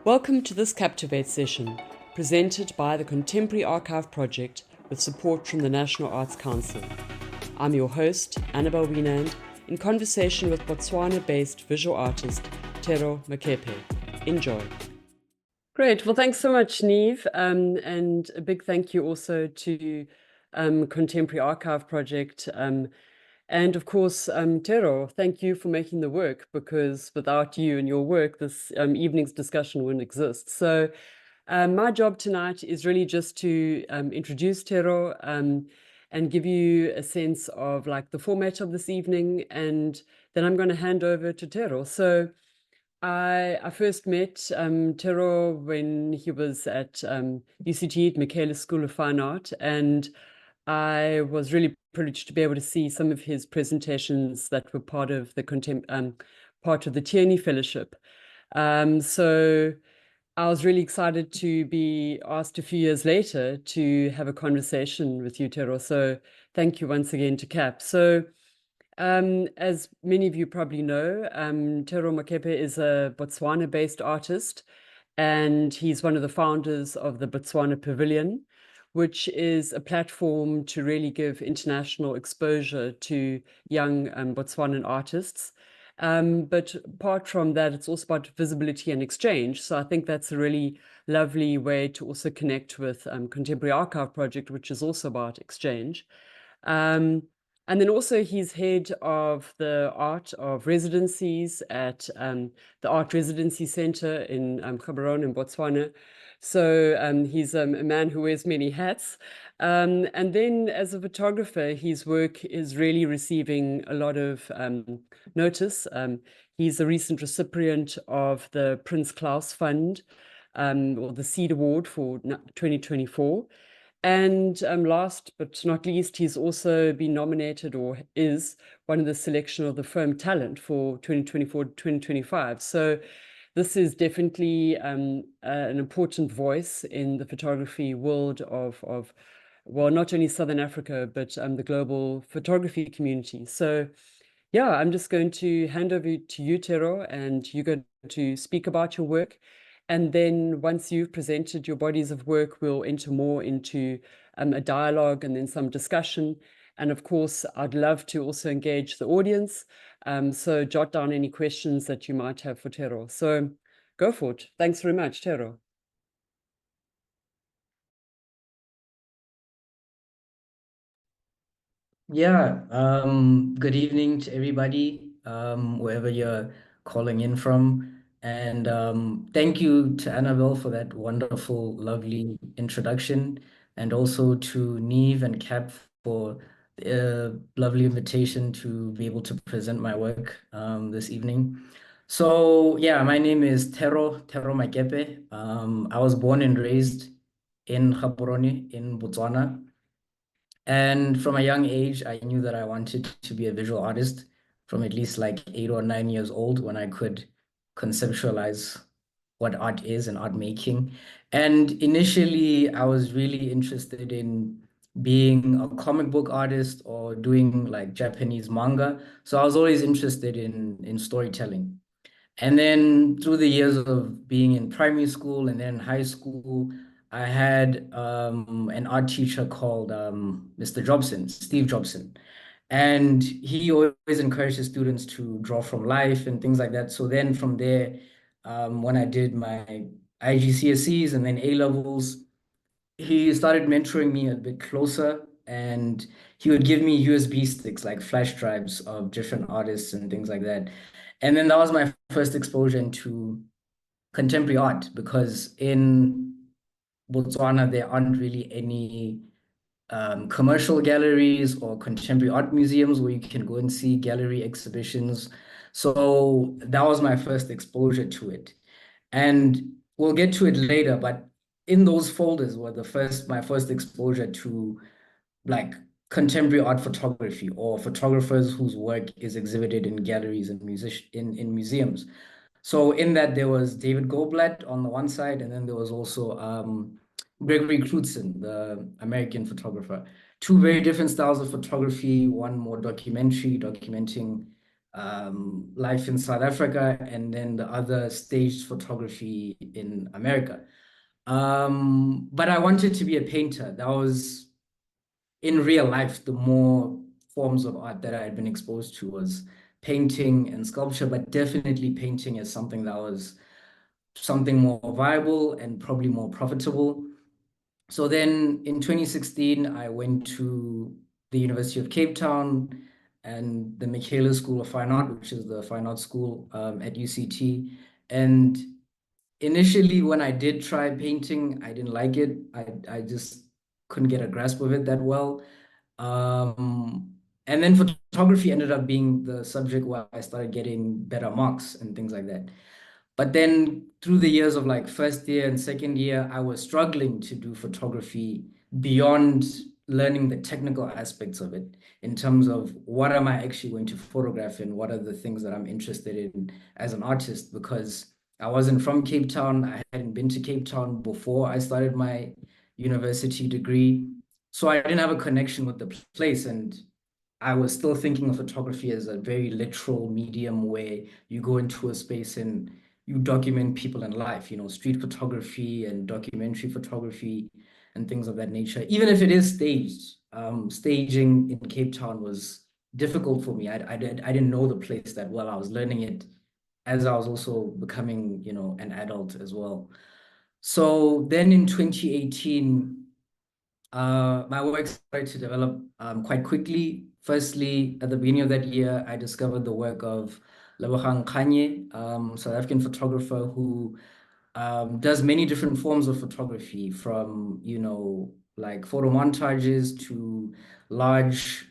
Welcome to this CAPTIVATE session, presented by the Contemporary Archive Project with support from the National Arts Council. I'm your host, Annabelle Wienand, in conversation with Botswana-based visual artist Thero Makepe. Enjoy. Great. Well, thanks so much, Neve. And a big thank you also to Contemporary Archive Project. And of course, Thero, thank you for making the work, because without you and your work, this evening's discussion wouldn't exist. So my job tonight is really just to introduce Thero and give you a sense of like the format of this evening. And then I'm going to hand over to Thero. So I first met Thero when he was at UCT at Michaelis School of Fine Art, and I was really privileged to be able to see some of his presentations that were part of the Tierney Fellowship. So I was really excited to be asked a few years later to have a conversation with you, Thero. So thank you once again to CAP. So as many of you probably know, Thero Makepe is a Botswana-based artist, and he's one of the founders of the Botswana Pavilion, which is a platform to really give international exposure to young Botswanan artists. But apart from that, it's also about visibility and exchange. So I think that's a really lovely way to also connect with Contemporary Archive Project, which is also about exchange. And then also he's head of the art of residencies at the Art Residency Center in Gaborone in Botswana. So he's a man who wears many hats. And then as a photographer, his work is really receiving a lot of notice. He's a recent recipient of the Prince Claus Fund, or the Seed Award for 2024. And last but not least, he's also been nominated, or is one of the selection of the Firm Talent for 2024-2025. So this is definitely an important voice in the photography world of well, not only Southern Africa, but the global photography community. So yeah, I'm just going to hand over to you, Thero, and you're going to speak about your work. And then once you've presented your bodies of work, we'll enter more into a dialogue and then some discussion. And of course, I'd love to also engage the audience. So jot down any questions that you might have for Thero. So go for it. Thanks very much, Thero. Yeah, good evening to everybody, wherever you're calling in from. And thank you to Annabelle for that wonderful, lovely introduction, and also to Neve and Cap for the lovely invitation to be able to present my work this evening. So yeah, my name is Thero Makepe. I was born and raised in Gaborone in Botswana. And from a young age, I knew that I wanted to be a visual artist from at least like 8 or 9 years old, when I could conceptualize what art is and art making. And initially, I was really interested in being a comic book artist or doing like Japanese manga. So I was always interested in storytelling. And then through the years of being in primary school and then high school, I had an art teacher called Mr. Jobson, Steve Jobson. And he always encouraged his students to draw from life and things like that. So then from there, when I did my IGCSEs and then A levels, he started mentoring me a bit closer, and he would give me USB sticks, like flash drives of different artists and things like that. And then that was my first exposure into contemporary art, because in Botswana, there aren't really any commercial galleries or contemporary art museums where you can go and see gallery exhibitions. So that was my first exposure to it. And we'll get to it later, but in those folders were my first exposure to like contemporary art photography, or photographers whose work is exhibited in galleries and in museums. So in that, there was David Goldblatt on the one side, and then there was also Gregory Crutzen, the American photographer. Two very different styles of photography, one more documentary, documenting life in South Africa, and then the other staged photography in America. But I wanted to be a painter. That was, in real life, the more forms of art that I had been exposed to was painting and sculpture, but definitely painting as something that was something more viable and probably more profitable. So then in 2016, I went to the University of Cape Town and the Michaela School of Fine Art, which is the fine arts school at UCT. And initially, when I did try painting, I didn't like it. I just couldn't get a grasp of it that well. And then photography ended up being the subject where I started getting better marks and things like that. But then through the years of like first year and second year, I was struggling to do photography beyond learning the technical aspects of it in terms of what am I actually going to photograph and what are the things that I'm interested in as an artist, because I wasn't from Cape Town. I hadn't been to Cape Town before I started my university degree. So I didn't have a connection with the place. And I was still thinking of photography as a very literal medium where you go into a space and you document people in life, street photography and documentary photography and things of that nature. Even if it is staged, staging in Cape Town was difficult for me. I didn't know the place that well. I was learning it as I was also becoming, an adult as well. So then in 2018, my work started to develop quite quickly. Firstly, at the beginning of that year, I discovered the work of Lebogang Kanye, South African photographer who does many different forms of photography, from, like photo montages to large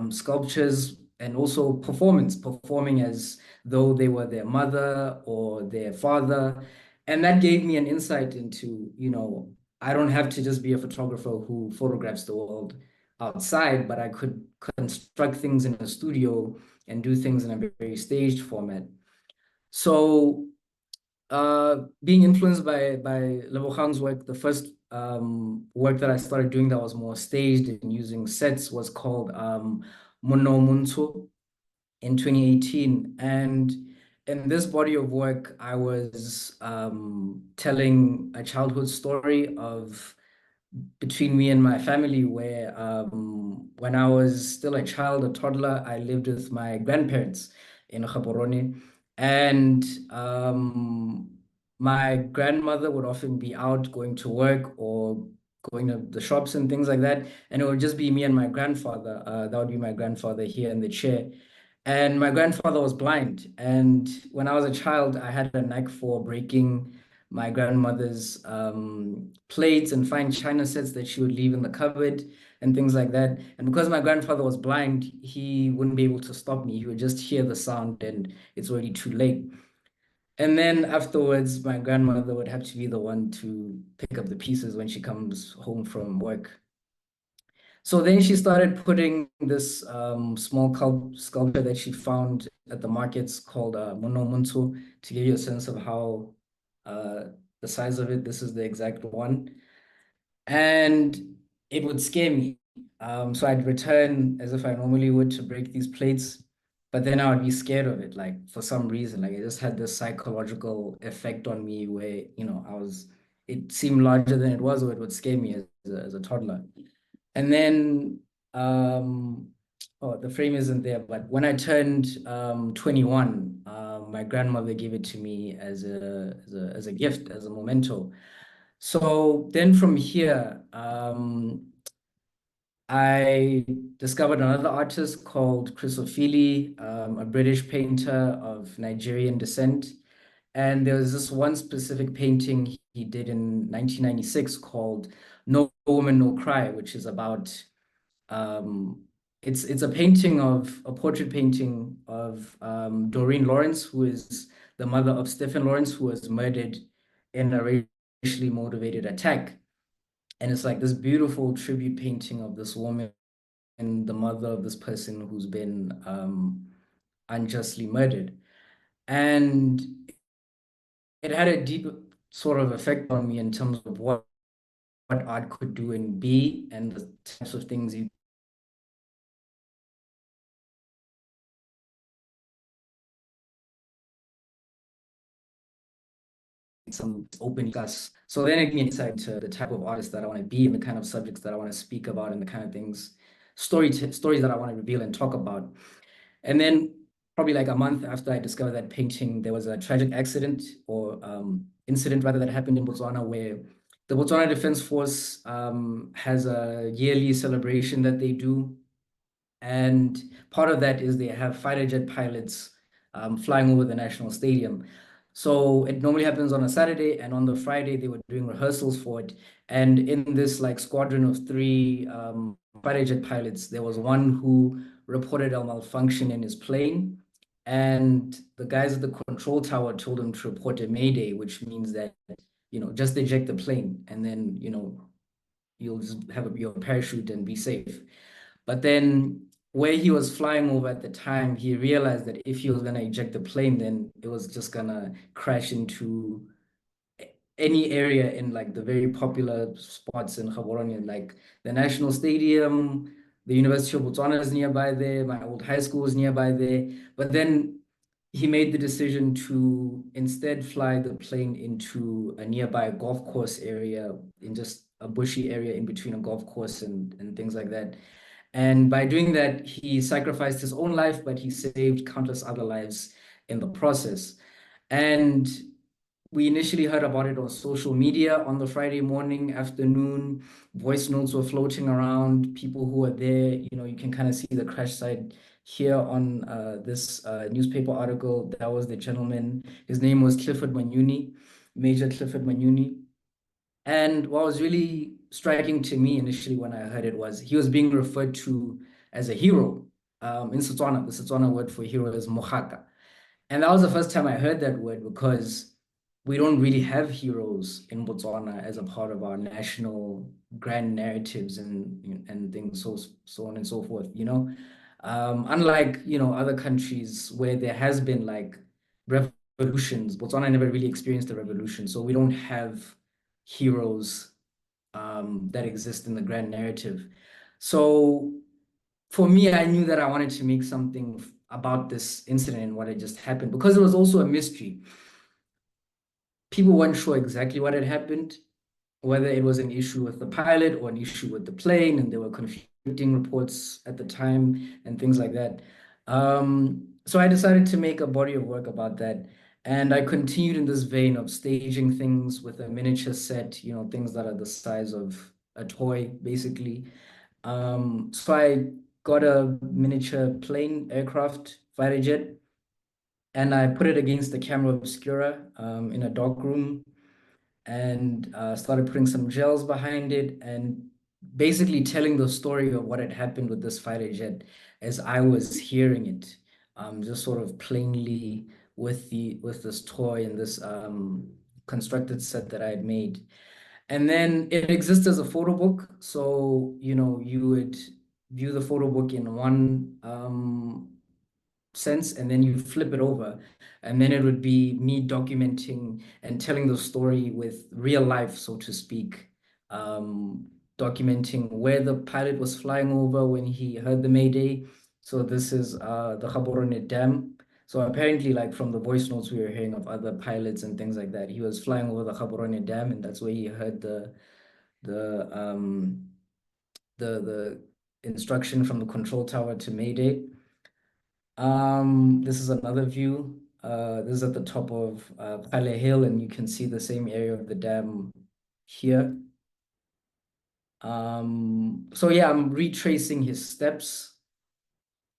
sculptures, and also performing as though they were their mother or their father. And that gave me an insight into, I don't have to just be a photographer who photographs the world outside, but I could construct things in a studio and do things in a very staged format. So being influenced by Lebogang's work, the first work that I started doing that was more staged and using sets was called Monna O Montsho in 2018. And in this body of work, I was telling a childhood story of between me and my family, where when I was still a child, a toddler, I lived with my grandparents in Gaborone. And my grandmother would often be out going to work or going to the shops and things like that. And it would just be me and my grandfather. That would be my grandfather here in the chair. And my grandfather was blind. And when I was a child, I had a knack for breaking my grandmother's plates and fine china sets that she would leave in the cupboard and things like that. And because my grandfather was blind, he wouldn't be able to stop me. He would just hear the sound and it's already too late. And then afterwards, my grandmother would have to be the one to pick up the pieces when she comes home from work. So then she started putting this small sculpture that she found at the markets called Monna O Montsho, to give you a sense of how uh, the size of it. This is the exact one. And it would scare me. So I'd return as if I normally would to break these plates, but then I would be scared of it, like for some reason. Like it just had this psychological effect on me where, it seemed larger than it was, or it would scare me as a toddler. And then, oh, the frame isn't there, but when I turned 21, my grandmother gave it to me as a gift, as a memento. So then from here, I discovered another artist called Chris Ofili, a British painter of Nigerian descent. And there was this one specific painting he did in 1996 called No Woman, No Cry, which is about um, it's a painting of a portrait painting of Doreen Lawrence, who is the mother of Stephen Lawrence, who was murdered in a racially motivated attack. And it's like this beautiful tribute painting of this woman and the mother of this person who's been unjustly murdered. And it had a deep sort of effect on me in terms of what art could do and be, and the types of things you some open discuss. So then it gave me insight to the type of artist that I want to be and the kind of subjects that I want to speak about and the kind of things, stories that I want to reveal and talk about. And then probably like a month after I discovered that painting, there was a tragic accident or incident rather that happened in Botswana where the Botswana Defense Force has a yearly celebration that they do. And part of that is they have fighter jet pilots flying over the national stadium. So it normally happens on a Saturday, and on the Friday they were doing rehearsals for it. And in this like squadron of 3 fighter jet pilots, there was one who reported a malfunction in his plane, and the guys at the control tower told him to report a mayday, which means that just eject the plane, and then you'll just have your parachute and be safe. But then where he was flying over at the time, he realized that if he was going to eject the plane, then it was just going to crash into any area in like the very popular spots in Gaborone, like the National Stadium, the University of Botswana is nearby there, my old high school is nearby there. But then he made the decision to instead fly the plane into a nearby golf course area, in just a bushy area in between a golf course and things like that. And by doing that, he sacrificed his own life, but he saved countless other lives in the process. And we initially heard about it on social media on the Friday morning, afternoon. Voice notes were floating around. People who were there, you can kind of see the crash site here on this newspaper article. That was the gentleman. His name was Clifford Manyuni, Major Clifford Manyuni. And what was really striking to me initially when I heard it was he was being referred to as a hero. In Setswana, the Setswana word for hero is Mogoka. And that was the first time I heard that word, because we don't really have heroes in Botswana as a part of our national grand narratives and things, so on and so forth, unlike other countries where there has been like revolutions. Botswana never really experienced a revolution, so we don't have heroes that exist in the grand narrative. So for me, I knew that I wanted to make something about this incident and what had just happened, because it was also a mystery. People weren't sure exactly what had happened, whether it was an issue with the pilot or an issue with the plane, and there were conflicting reports at the time and things like that. So I decided to make a body of work about that. And I continued in this vein of staging things with a miniature set, things that are the size of a toy, basically. So I got a miniature plane, aircraft, fighter jet, and I put it against the camera obscura in a dark room, and started putting some gels behind it and basically telling the story of what had happened with this fighter jet as I was hearing it, just sort of plainly with this toy and this constructed set that I had made. And then it exists as a photo book. So, you would view the photo book in one sense, and then you flip it over, and then it would be me documenting and telling the story with real life, so to speak, documenting where the pilot was flying over when he heard the mayday. So this is the Gaborone Dam. So apparently, like from the voice notes we were hearing of other pilots and things like that, he was flying over the Gaborone Dam, and that's where he heard the instruction from the control tower to mayday. This is another view. This is at the top of Pale Hill, and you can see the same area of the dam here. So yeah, I'm retracing his steps.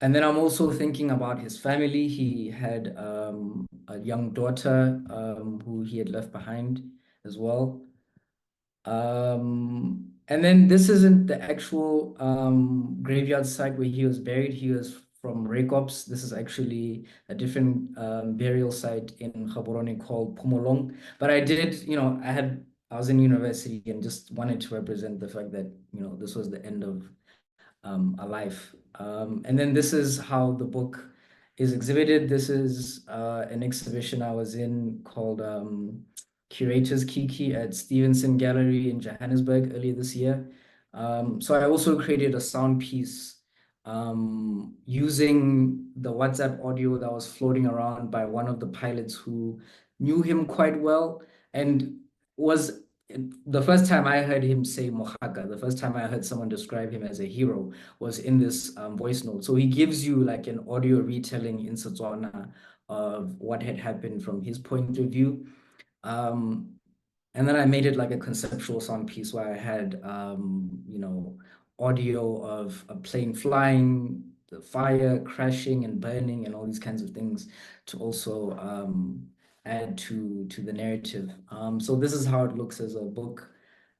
And then I'm also thinking about his family. He had a young daughter who he had left behind as well. And then this isn't the actual graveyard site where he was buried. He was from Rekops. This is actually a different burial site in Gaborone called Pumolong. But I did, I was in university and just wanted to represent the fact that, this was the end of a life. And then this is how the book is exhibited. This is an exhibition I was in called Curators Kiki at Stevenson Gallery in Johannesburg earlier this year. So I also created a sound piece using the WhatsApp audio that was floating around by one of the pilots who knew him quite well. and was the first time I heard him say Mogoka, the first time I heard someone describe him as a hero was in this voice note. So he gives you like an audio retelling in Setswana of what had happened from his point of view. And then I made it like a conceptual sound piece where I had, audio of a plane flying, the fire crashing and burning and all these kinds of things to also add to the narrative. So this is how it looks as a book,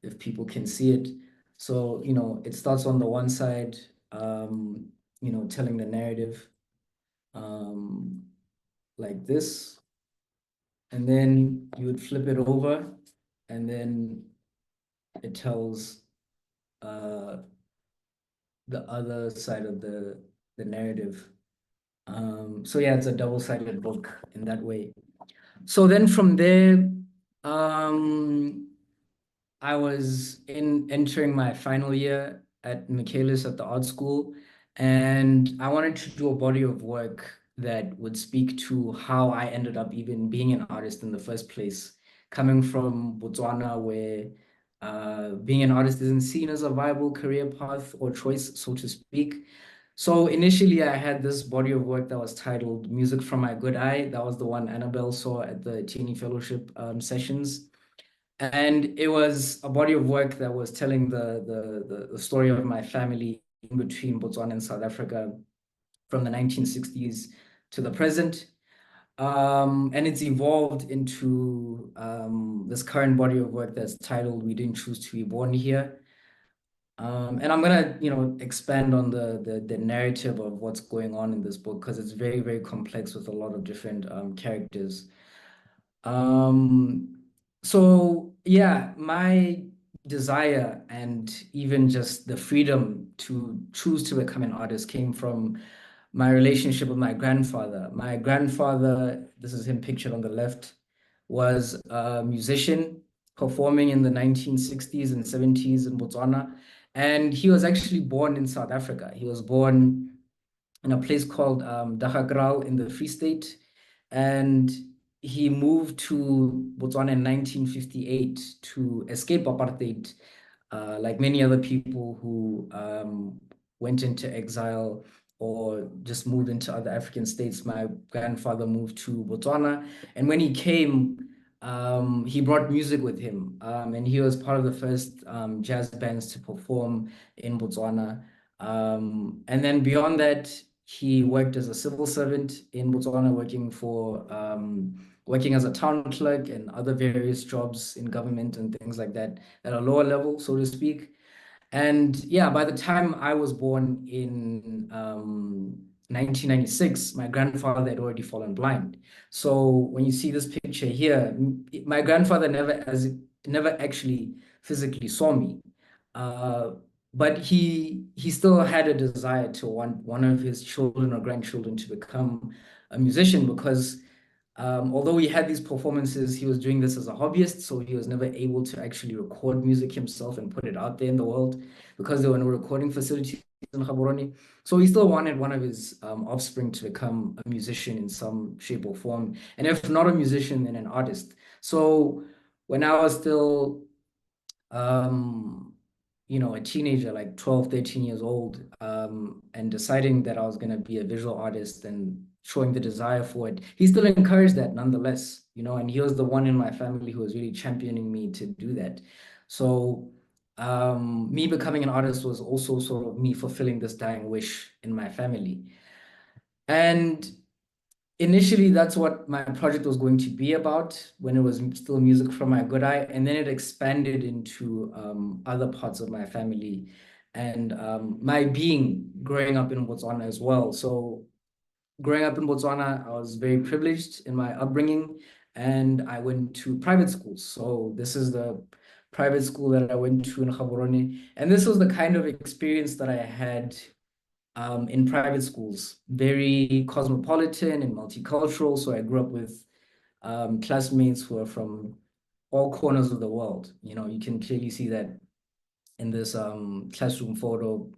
if people can see it. So, it starts on the one side, telling the narrative like this. And then you would flip it over, and then it tells the other side of the narrative. So yeah, it's a double-sided book in that way. So then from there, I was entering my final year at Michaelis at the art school, and I wanted to do a body of work that would speak to how I ended up even being an artist in the first place, coming from Botswana, where being an artist isn't seen as a viable career path or choice, so to speak. So initially, I had this body of work that was titled Music from My Good Eye. That was the one Annabelle saw at the Tierney Fellowship sessions. And it was a body of work that was telling the story of my family in between Botswana and South Africa from the 1960s to the present. And it's evolved into this current body of work that's titled We Didn't Choose to Be Born Here. And I'm gonna, expand on the narrative of what's going on in this book because it's very, very complex with a lot of different characters. So yeah, my desire and even just the freedom to choose to become an artist came from my relationship with my grandfather. My grandfather, this is him pictured on the left, was a musician performing in the 1960s and 70s in Botswana. And he was actually born in South Africa. He was born in a place called Dagakral in the Free State. And he moved to Botswana in 1958 to escape apartheid, like many other people who went into exile or just moved into other African states. My grandfather moved to Botswana, and when he came, he brought music with him, and he was part of the first jazz bands to perform in Botswana. And then beyond that, he worked as a civil servant in Botswana, working as a town clerk and other various jobs in government and things like that at a lower level, so to speak. And yeah, by the time I was born in 1996, my grandfather had already fallen blind. So when you see this picture here, my grandfather never actually physically saw me. But he still had a desire to want one of his children or grandchildren to become a musician because although he had these performances, he was doing this as a hobbyist, so he was never able to actually record music himself and put it out there in the world because there were no recording facilities in Gaborone. So he still wanted one of his offspring to become a musician in some shape or form, and if not a musician, then an artist. So when I was still a teenager, like 12, 13 years old, and deciding that I was going to be a visual artist and showing the desire for it, he still encouraged that nonetheless, and he was the one in my family who was really championing me to do that. So me becoming an artist was also sort of me fulfilling this dying wish in my family. And initially, that's what my project was going to be about when it was still music from my good eye. And then it expanded into other parts of my family and my being growing up in Botswana as well. So growing up in Botswana, I was very privileged in my upbringing and I went to private schools. So this is the private school that I went to in Gaborone. And this was the kind of experience that I had in private schools, very cosmopolitan and multicultural. So I grew up with classmates who are from all corners of the world. You can clearly see that in this classroom photo.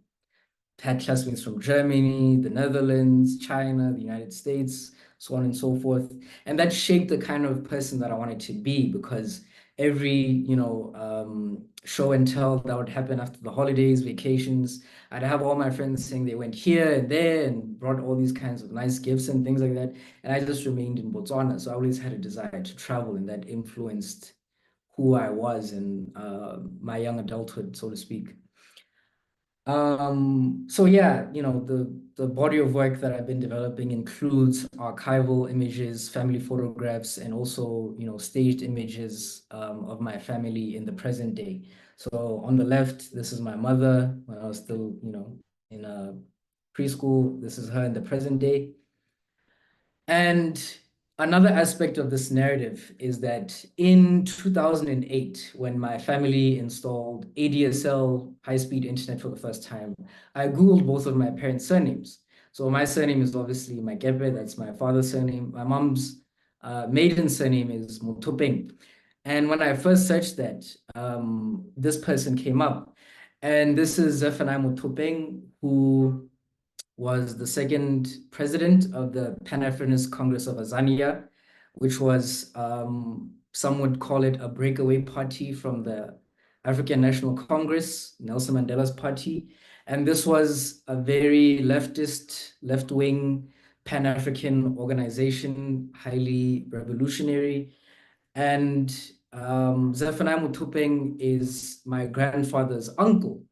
had classmates from Germany, the Netherlands, China, the United States, so on and so forth. And that shaped the kind of person that I wanted to be, because every, show and tell that would happen after the holidays, vacations, I'd have all my friends saying they went here and there and brought all these kinds of nice gifts and things like that. And I just remained in Botswana. So I always had a desire to travel, and that influenced who I was in my young adulthood, so to speak. So yeah, the body of work that I've been developing includes archival images, family photographs, and also, staged images of my family in the present day. So on the left, this is my mother when I was still, in preschool. This is her in the present day. And another aspect of this narrative is that in 2008, when my family installed ADSL high-speed internet for the first time, I Googled both of my parents' surnames. So my surname is obviously Makepe, that's my father's surname. My mom's maiden surname is Motopeng. And when I first searched that, this person came up. And this is Zephaniah Motopeng, who was the second president of the Pan-Africanist Congress of Azania, which was, some would call it a breakaway party from the African National Congress, Nelson Mandela's party. And this was a very leftist, left-wing, Pan-African organization, highly revolutionary. And Zephaniah Mutupeng is my grandfather's uncle.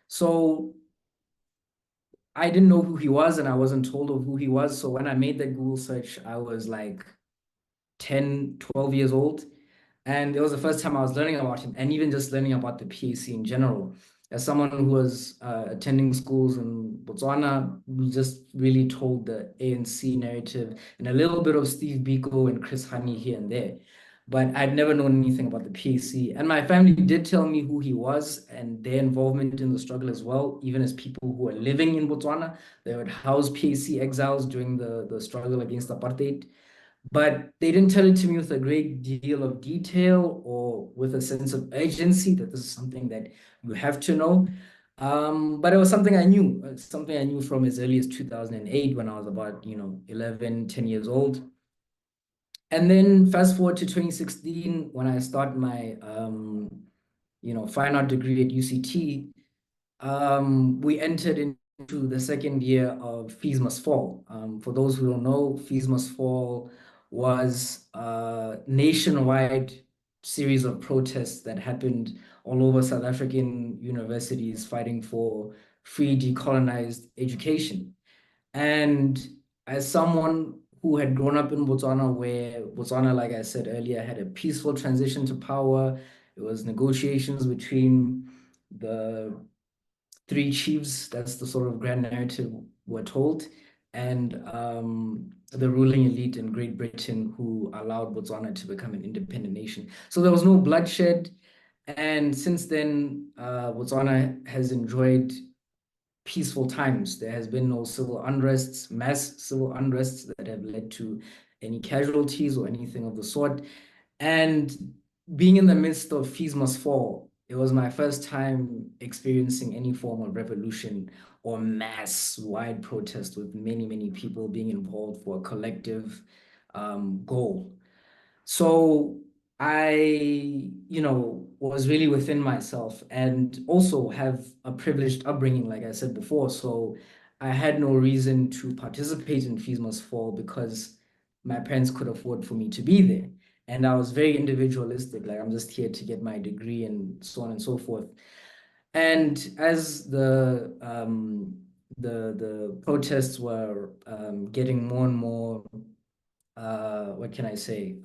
So I didn't know who he was, and I wasn't told of who he was. So when I made that Google search, I was like 10, 12 years old. And it was the first time I was learning about him, and even just learning about the PAC in general. As someone who was attending schools in Botswana, we just really told the ANC narrative and a little bit of Steve Biko and Chris Hani here and there. But I'd never known anything about the PAC. And my family did tell me who he was and their involvement in the struggle as well, even as people who were living in Botswana. They would house PAC exiles during the struggle against apartheid. But they didn't tell it to me with a great deal of detail or with a sense of urgency that this is something that you have to know. But it was something I knew, something I knew from as early as 2008 when I was about, 11, 10 years old. And then fast forward to 2016 when I start my, fine art degree at UCT. We entered into the second year of Fees Must Fall. For those who don't know, Fees Must Fall was a nationwide series of protests that happened all over South African universities fighting for free decolonized education. And as someone who had grown up in Botswana, where Botswana, like I said earlier, had a peaceful transition to power, it was negotiations between the three chiefs, that's the sort of grand narrative we're told, and the ruling elite in Great Britain who allowed Botswana to become an independent nation. So there was no bloodshed. And since then, Botswana has enjoyed peaceful times. There has been no civil unrests, mass civil unrests that have led to any casualties or anything of the sort. And being in the midst of Fees Must Fall, it was my first time experiencing any form of revolution or mass wide protest with many, many people being involved for a collective goal. So I, was really within myself and also have a privileged upbringing, like I said before. So I had no reason to participate in Fees Must Fall because my parents could afford for me to be there. And I was very individualistic, like I'm just here to get my degree and so on and so forth. And as the protests were getting more and more what can I say?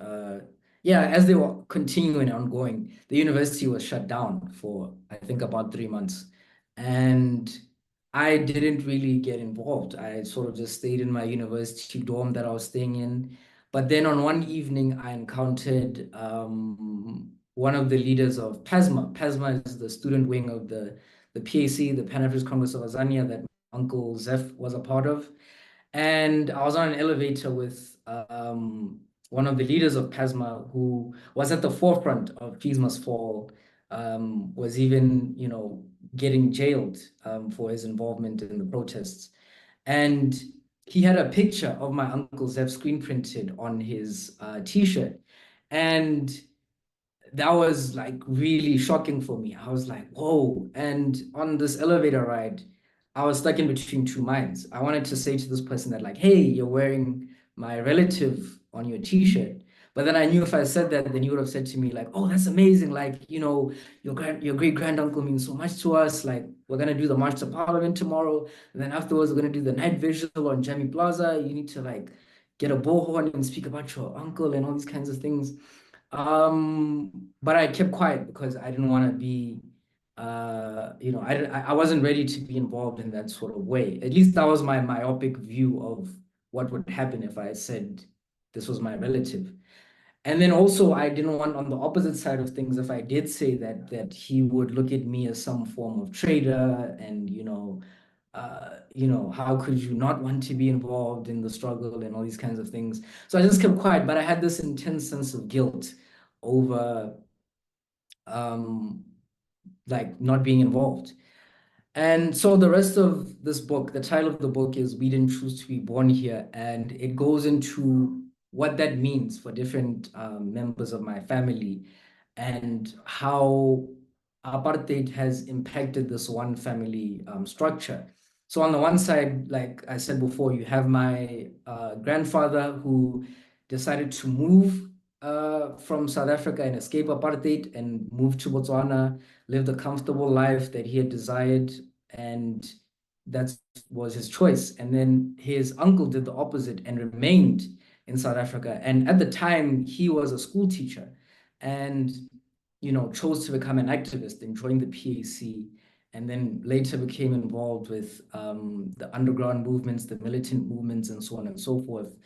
Yeah, as they were continuing and ongoing, the university was shut down for, I think, about 3 months. And I didn't really get involved. I sort of just stayed in my university dorm that I was staying in. But then on one evening, I encountered one of the leaders of PASMA. PASMA is the student wing of the PAC, the Pan-Africanist Congress of Azania, that Uncle Zeph was a part of. And I was on an elevator with one of the leaders of PASMA who was at the forefront of Fees Must Fall, was even, getting jailed for his involvement in the protests. And he had a picture of my Uncle Zev screen printed on his T-shirt. And that was like really shocking for me. I was like, whoa. And on this elevator ride, I was stuck in between two minds. I wanted to say to this person that, like, hey, you're wearing my relative on your T-shirt. But then I knew if I said that, then you would have said to me, like, oh, that's amazing. Like, you know, your great granduncle means so much to us. Like, we're gonna do the March to Parliament tomorrow. And then afterwards, we're gonna do the night vigil on Jamie Plaza. You need to like get a bullhorn and speak about your uncle and all these kinds of things. But I kept quiet because I didn't want to be, you know, I wasn't ready to be involved in that sort of way. At least that was my myopic view of what would happen if I said this was my relative. And then also I didn't want, on the opposite side of things, if I did say that he would look at me as some form of traitor and, you know, how could you not want to be involved in the struggle and all these kinds of things. So I just kept quiet, but I had this intense sense of guilt over like not being involved. And so the rest of this book, the title of the book is We Didn't Choose to Be Born Here, and it goes into what that means for different members of my family and how apartheid has impacted this one family structure. So on the one side, like I said before, you have my grandfather who decided to move from South Africa and escape apartheid and move to Botswana, lived a comfortable life that he had desired, and that was his choice. And then his uncle did the opposite and remained in South Africa. And at the time, he was a school teacher and, you know, chose to become an activist and joined the PAC, and then later became involved with the underground movements, the militant movements, and so on and so forth.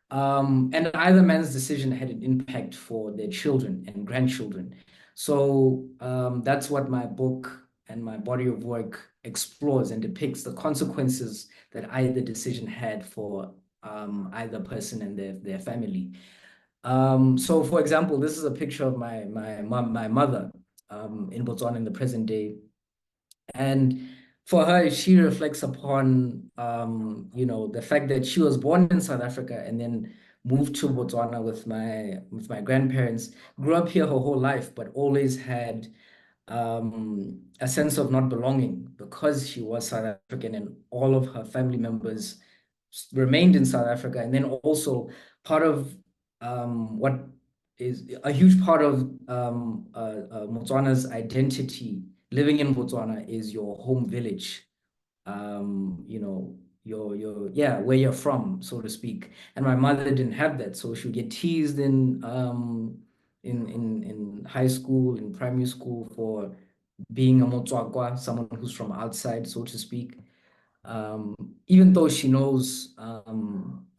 And either man's decision had an impact for their children and grandchildren. So that's what my book and my body of work explores and depicts, the consequences that either decision had for either person and their family. So for example, this is a picture of my mother in Botswana in the present day. And for her, she reflects upon, you know, the fact that she was born in South Africa and then moved to Botswana with my grandparents, grew up here her whole life, but always had a sense of not belonging because she was South African and all of her family members remained in South Africa. And then also part of what is a huge part of Botswana's identity, living in Botswana, is your home village. You know, yeah, where you're from, so to speak. And my mother didn't have that, so she would get teased in high school, in primary school, for being a Motswakwa, someone who's from outside, so to speak. Even though she knows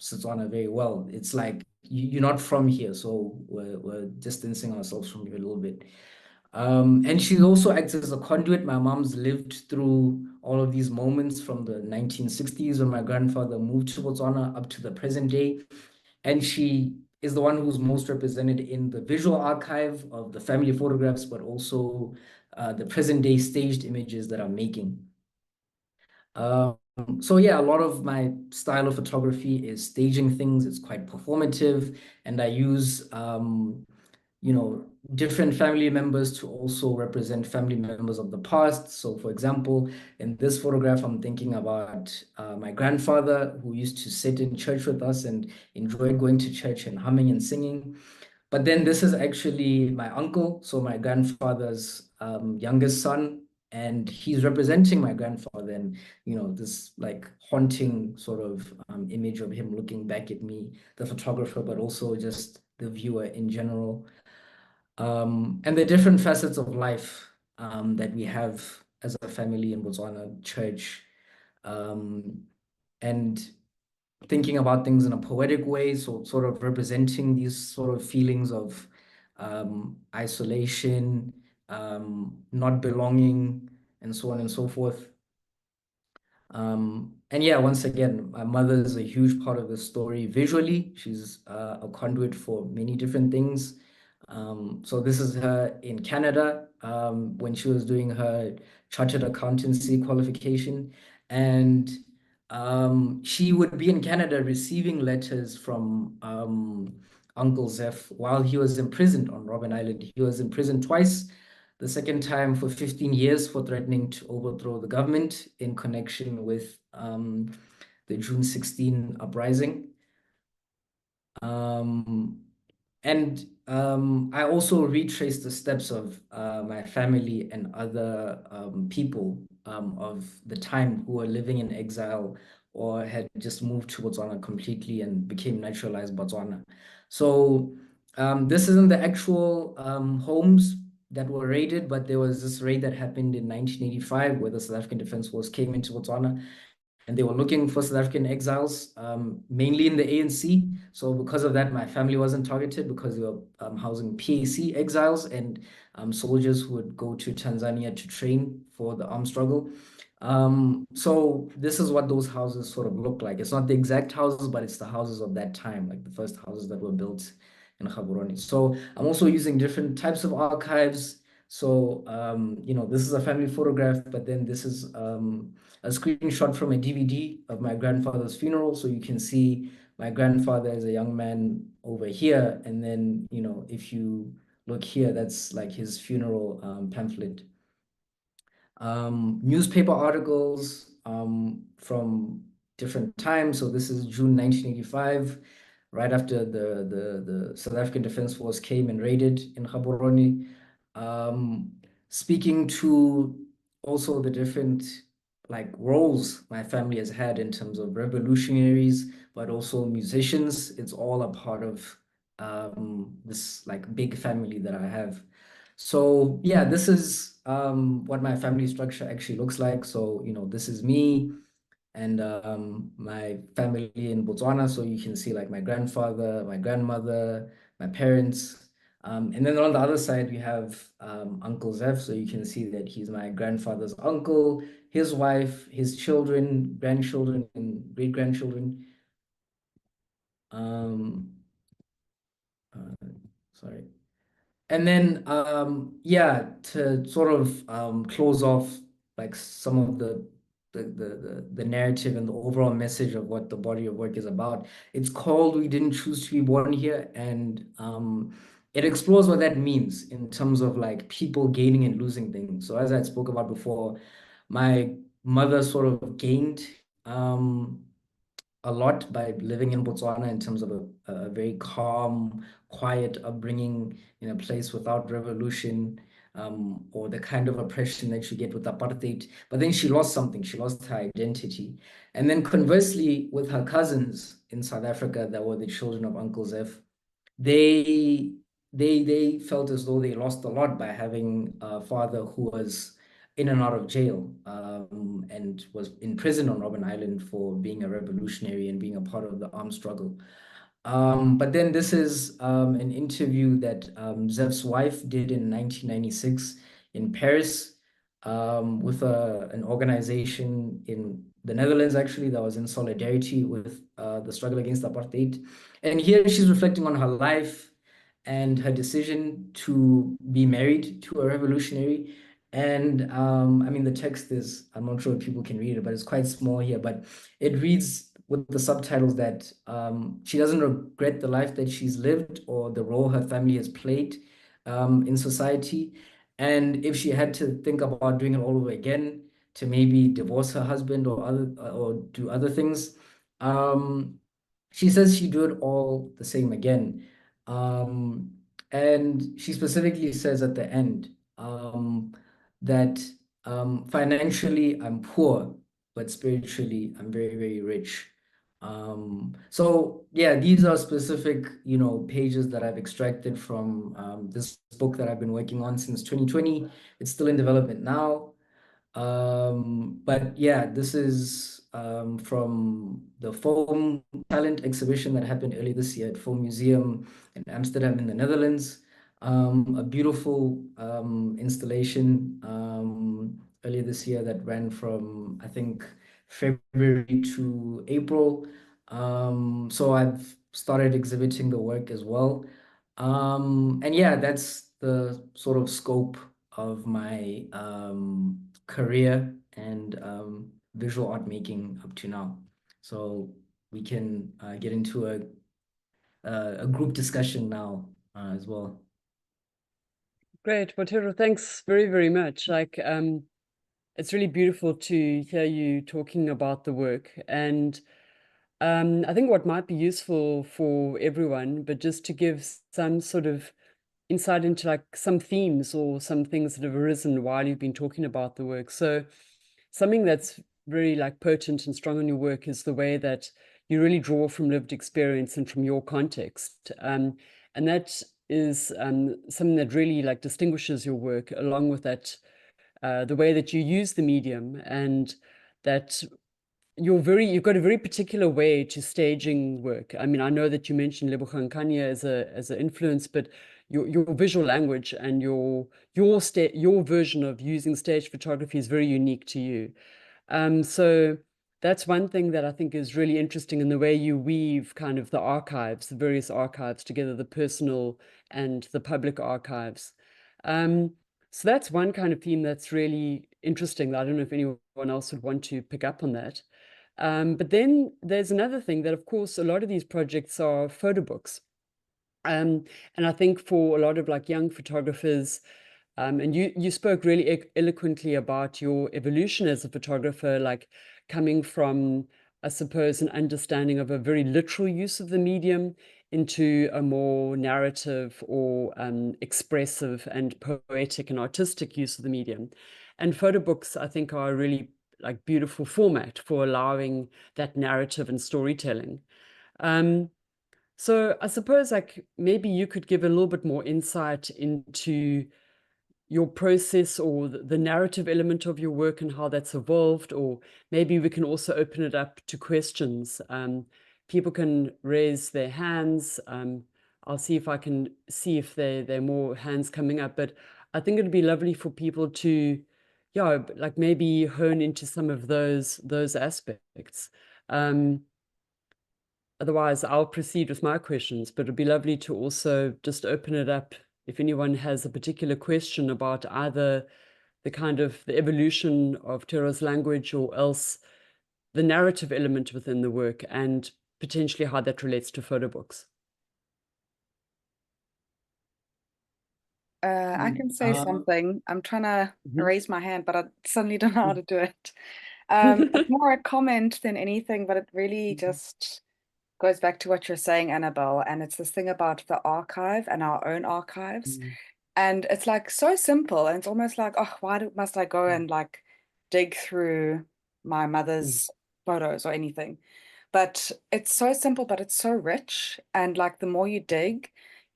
Setswana very well, it's like you're not from here, so we're distancing ourselves from you a little bit. And she also acts as a conduit. My mom's lived through all of these moments from the 1960s when my grandfather moved to Botswana up to the present day. And she is the one who's most represented in the visual archive of the family photographs, but also the present day staged images that I'm making. So yeah, a lot of my style of photography is staging things. It's quite performative, and I use you know, different family members to also represent family members of the past. So for example, in this photograph, I'm thinking about my grandfather, who used to sit in church with us and enjoyed going to church and humming and singing. But then this is actually my uncle, so my grandfather's youngest son, and he's representing my grandfather, and you know, this like haunting sort of image of him looking back at me, the photographer, but also just the viewer in general. And the different facets of life that we have as a family in Botswana, church, and thinking about things in a poetic way, so sort of representing these sort of feelings of isolation, not belonging, and so on and so forth. And yeah, once again, my mother is a huge part of the story visually. She's a conduit for many different things. So this is her in Canada when she was doing her chartered accountancy qualification. And she would be in Canada receiving letters from Uncle Zeph while he was imprisoned on Robben Island. He was imprisoned twice. The second time for 15 years for threatening to overthrow the government in connection with the June 16 uprising. And I also retraced the steps of my family and other people of the time who were living in exile or had just moved to Botswana completely and became naturalized Botswana. So this isn't the actual homes that were raided, but there was this raid that happened in 1985 where the South African Defence Force came into Botswana and they were looking for South African exiles, mainly in the ANC. So because of that, my family wasn't targeted because they were housing PAC exiles and soldiers who would go to Tanzania to train for the armed struggle. So this is what those houses sort of look like. It's not the exact houses, but it's the houses of that time, like the first houses that were built in Gaborone. So I'm also using different types of archives. So, this is a family photograph, but then this is a screenshot from a DVD of my grandfather's funeral. So you can see my grandfather as a young man over here. And then, if you look here, that's like his funeral pamphlet. Newspaper articles from different times. So this is June 1985, right after the South African Defence Force came and raided in Gaborone. Speaking to also the different like roles my family has had in terms of revolutionaries, but also musicians. It's all a part of this like big family that I have. So yeah, this is what my family structure actually looks like. So, this is me and my family in Botswana. So you can see like my grandfather, my grandmother, my parents. And then on the other side, we have Uncle Zeph. So you can see that he's my grandfather's uncle, his wife, his children, grandchildren, and great-grandchildren. Um, sorry. And then, yeah, to sort of close off like some of the narrative and the overall message of what the body of work is about. It's called We Didn't Choose to Be Born Here, and it explores what that means in terms of like people gaining and losing things. So as I spoke about before, my mother sort of gained a lot by living in Botswana in terms of a very calm, quiet upbringing in a place without revolution, or the kind of oppression that you get with apartheid. But then she lost something. She lost her identity. And then conversely, with her cousins in South Africa that were the children of Uncle Zeph, they they felt as though they lost a lot by having a father who was in and out of jail, and was in prison on Robben Island for being a revolutionary and being a part of the armed struggle. But then this is an interview that Zeph's wife did in 1996 in Paris, with an organization in the Netherlands, actually, that was in solidarity with the struggle against apartheid. And here she's reflecting on her life and her decision to be married to a revolutionary. And I mean, the text is, I'm not sure if people can read it, but it's quite small here. But it reads with the subtitles that she doesn't regret the life that she's lived or the role her family has played in society. And if she had to think about doing it all over again, to maybe divorce her husband or do other things, she says she'd do it all the same again. Um, and she specifically says at the end that financially I'm poor, but spiritually I'm very, very rich. So yeah, these are specific, pages that I've extracted from this book that I've been working on since 2020. It's still in development now. But yeah, this is from the Foam Talent exhibition that happened early this year at Foam Museum in Amsterdam in the Netherlands. A beautiful installation earlier this year that ran from, I think, February to April. So I've started exhibiting the work as well. And yeah, that's the sort of scope of my career and visual art making up to now. So we can get into a group discussion now as well. Great. Well, Thero, thanks very, very much. Like, it's really beautiful to hear you talking about the work. And I think what might be useful for everyone, but just to give some sort of insight into like some themes or some things that have arisen while you've been talking about the work. So something that's very like potent and strong in your work is the way that you really draw from lived experience and from your context. And that is something that really like distinguishes your work, along with that, the way that you use the medium, and that you've got a very particular way to staging work. I mean, I know that you mentioned Lebogang Kanye as an influence, but your visual language and your version of using stage photography is very unique to you. So that's one thing that I think is really interesting in the way you weave kind of the archives, the various archives together, the personal and the public archives. So that's one kind of theme that's really interesting. I don't know if anyone else would want to pick up on that. But then there's another thing that, of course, a lot of these projects are photo books. And I think for a lot of like young photographers, and you spoke really eloquently about your evolution as a photographer, like coming from, I suppose, an understanding of a very literal use of the medium into a more narrative or expressive and poetic and artistic use of the medium. And photo books, I think, are a really like beautiful format for allowing that narrative and storytelling. Um, so I suppose like maybe you could give a little bit more insight into your process or the narrative element of your work and how that's evolved, or maybe we can also open it up to questions. People can raise their hands. I'll see if I can see if there are more hands coming up, but I think it'd be lovely for people to, yeah, like maybe hone into some of those aspects. Um, Otherwise, I'll proceed with my questions, but it'd be lovely to also just open it up if anyone has a particular question about either the kind of the evolution of Thero's language, or else the narrative element within the work, and potentially how that relates to photo books. I can say something. I'm trying to raise my hand, but I suddenly don't know how to do it. It's more a comment than anything, but it really just goes back to what you're saying, Annabelle, and it's this thing about the archive and our own archives. And it's like so simple, and it's almost like, oh, must I go and like dig through my mother's photos or anything? But it's so simple, but it's so rich. And like the more you dig,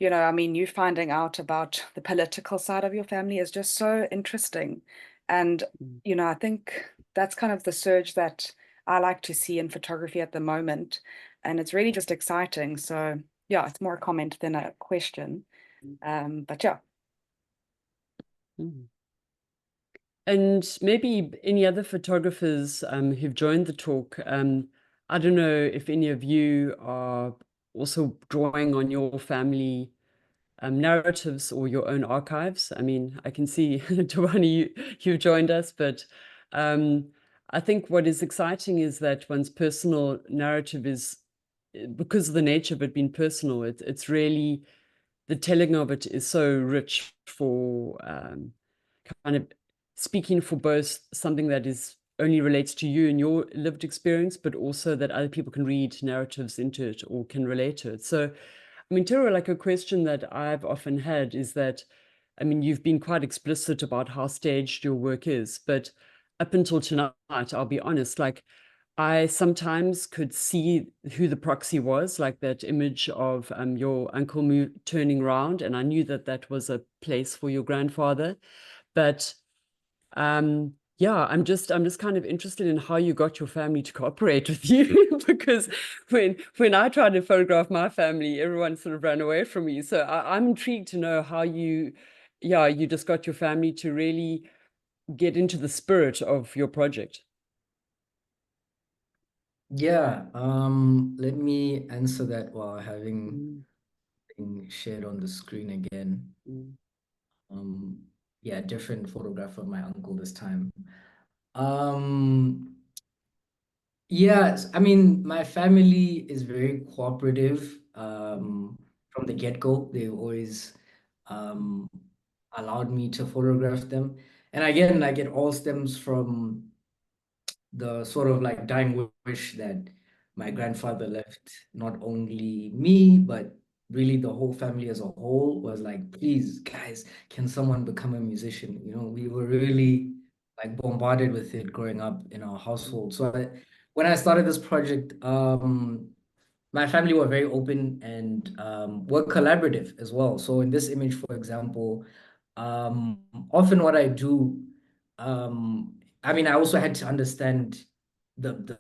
I mean, you finding out about the political side of your family is just so interesting. And, I think that's kind of the surge that I like to see in photography at the moment. And it's really just exciting. So yeah, it's more a comment than a question. But yeah. And maybe any other photographers who've joined the talk. I don't know if any of you are also drawing on your family narratives or your own archives. I mean, I can see, Tawani, you've joined us, but I think what is exciting is that one's personal narrative is, because of the nature of it being personal, it's really, the telling of it is so rich for kind of speaking for both something that is only relates to you and your lived experience, but also that other people can read narratives into it or can relate to it. So, I mean, Thero, like a question that I've often had is that, I mean, you've been quite explicit about how staged your work is, but up until tonight, I'll be honest, like I sometimes could see who the proxy was, like that image of your uncle turning round, and I knew that that was a place for your grandfather. But yeah, I'm just kind of interested in how you got your family to cooperate with you, because when I tried to photograph my family, everyone sort of ran away from me. So I'm intrigued to know how you just got your family to really get into the spirit of your project. Yeah, let me answer that while having being shared on the screen again. Yeah, different photograph of my uncle this time. Yes, I mean, my family is very cooperative from the get-go. They always allowed me to photograph them. And again, like it all stems from the sort of like dying wish that my grandfather left not only me, but really the whole family as a whole was like, please, guys, can someone become a musician? You know, we were really like bombarded with it growing up in our household. So when I started this project, my family were very open and were collaborative as well. So in this image, for example, often what I do, I mean, I also had to understand the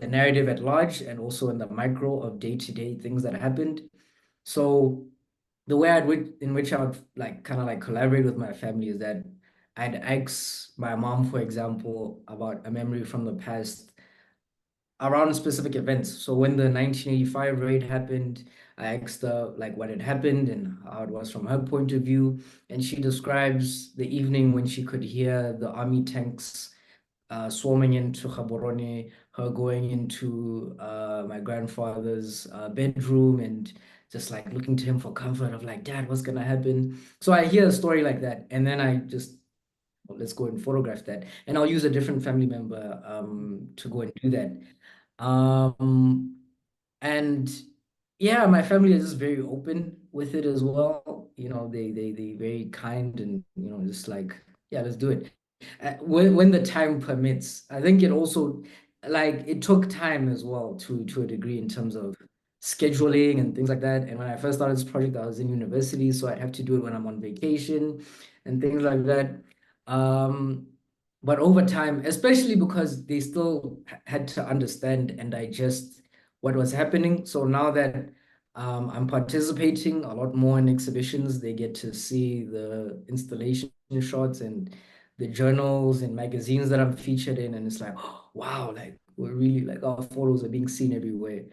narrative at large and also in the micro of day-to-day things that happened. So the way in which I would like kind of like collaborate with my family is that I'd ask my mom, for example, about a memory from the past around specific events. So when the 1985 raid happened, I asked her like what had happened and how it was from her point of view. And she describes the evening when she could hear the army tanks swarming into Gaborone, her going into my grandfather's bedroom and just like looking to him for comfort of like, Dad, what's gonna happen? So I hear a story like that, and then I just, well, let's go and photograph that. And I'll use a different family member to go and do that. And yeah, my family is just very open with it as well. You know, they very kind and, you know, just like, yeah, let's do it. When the time permits. I think it also, like, it took time as well to a degree in terms of scheduling and things like that. And when I first started this project, I was in university, so I'd have to do it when I'm on vacation and things like that. But over time, especially because they still had to understand and digest what was happening. So now that I'm participating a lot more in exhibitions, they get to see the installation shots and the journals and magazines that I'm featured in. And it's like, oh, wow, like we're really like our photos are being seen everywhere